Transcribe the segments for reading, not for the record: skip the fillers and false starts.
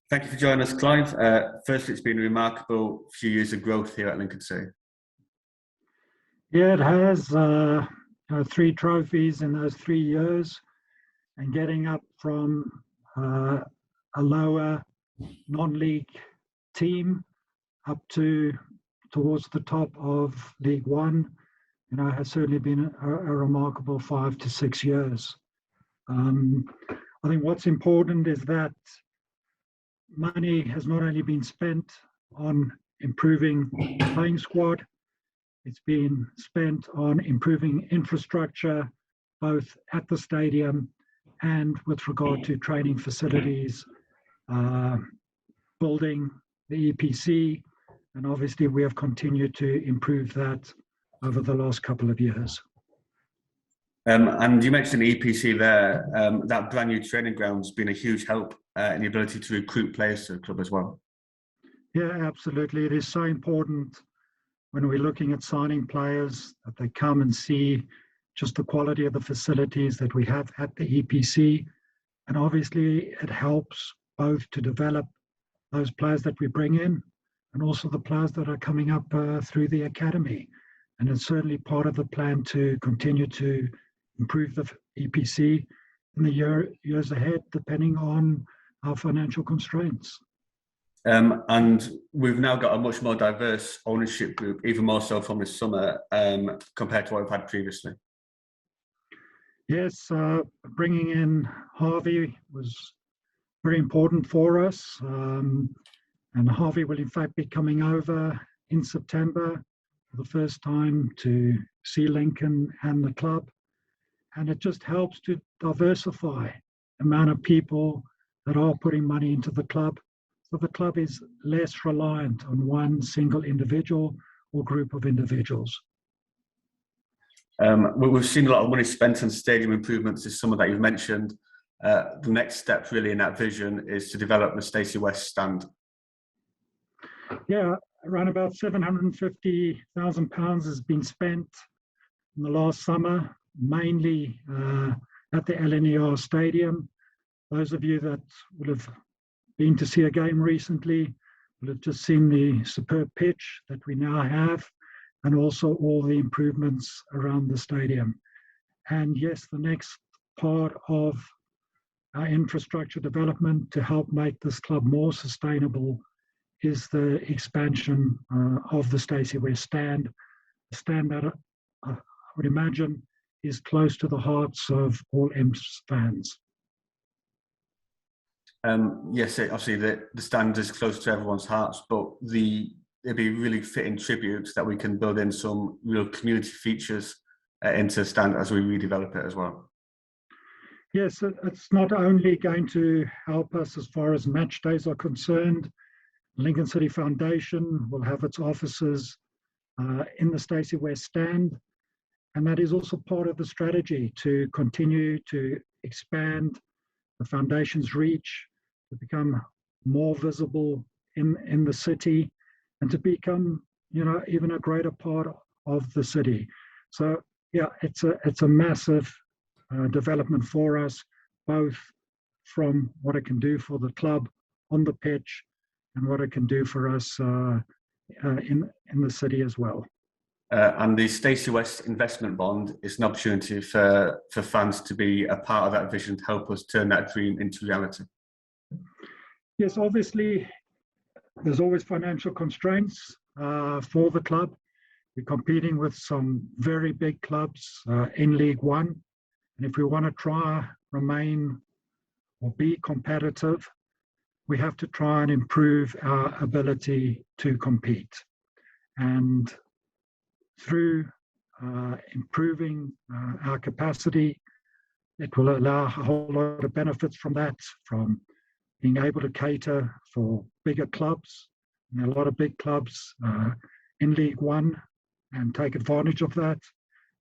Thank you for joining us, Clive. Firstly, it's been a remarkable few years of growth here at Lincoln City. Yeah, it has 3 trophies in those 3 years, and getting up from a lower non-league team up towards the top of League One, has certainly been a remarkable 5 to 6 years. I think what's important is that money has not only been spent on improving the playing squad, it's been spent on improving infrastructure, both at the stadium and with regard to training facilities, building the EPC, and obviously we have continued to improve that over the last couple of years. And you mentioned the EPC there, that brand new training ground's been a huge help in the ability to recruit players to the club as well. Yeah, absolutely. It is so important when we're looking at signing players that they come and see just the quality of the facilities that we have at the EPC. And obviously it helps both to develop those players that we bring in and also the players that are coming up through the academy. And it's certainly part of the plan to continue to improve the EPC in the years ahead, depending on our financial constraints. And we've now got a much more diverse ownership group, even more so from this summer, compared to what we've had previously. Yes, bringing in Harvey was very important for us. And Harvey will in fact be coming over in September for the first time to see Lincoln and the club. And it just helps to diversify the amount of people that are putting money into the club. So the club is less reliant on one single individual or group of individuals. We've seen a lot of money spent on stadium improvements this summer that you've mentioned. The next step really in that vision is to develop the Stacey West Stand. Yeah, around about £750,000 has been spent in the last summer, mainly at the LNER stadium. Those of you that would have been to see a game recently will have just seen the superb pitch that we now have, and also all the improvements around the stadium. And yes, the next part of our infrastructure development to help make this club more sustainable is the expansion of the Stacey West Stand, a stand that I would imagine is close to the hearts of all Imps fans. Yes, obviously the stand is close to everyone's hearts, but it'd be really fitting tribute that we can build in some real community features into the stand as we redevelop it as well. Yes, it's not only going to help us as far as match days are concerned. Lincoln City Foundation will have its offices in the Stacey West Stand, and that is also part of the strategy to continue to expand the foundation's reach, to become more visible in the city, and to become, even a greater part of the city. So, yeah, it's a massive development for us, both from what it can do for the club on the pitch and what it can do for us in the city as well. And the Stacey West Investment Bond is an opportunity for fans to be a part of that vision to help us turn that dream into reality. Yes, obviously, there's always financial constraints for the club. We're competing with some very big clubs in League One. And if we want to try remain or be competitive, we have to try and improve our ability to compete. And through improving our capacity, it will allow a whole lot of benefits from that, from being able to cater for bigger clubs, and a lot of big clubs in League One, and take advantage of that.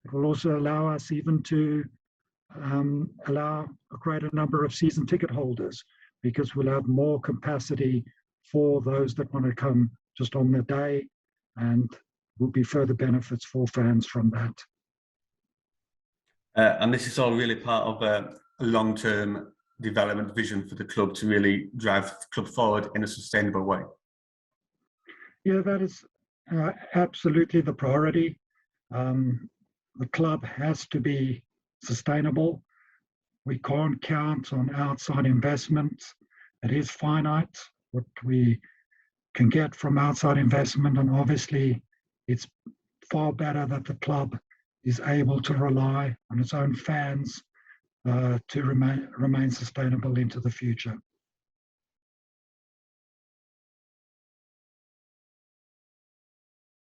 It will also allow us even to allow a greater number of season ticket holders, because we'll have more capacity for those that want to come just on the day, and will be further benefits for fans from that. And this is all really part of a long-term development vision for the club to really drive the club forward in a sustainable way? Yeah, that is absolutely the priority. The club has to be sustainable. We can't count on outside investment. It is finite what we can get from outside investment, and obviously it's far better that the club is able to rely on its own fans to remain sustainable into the future.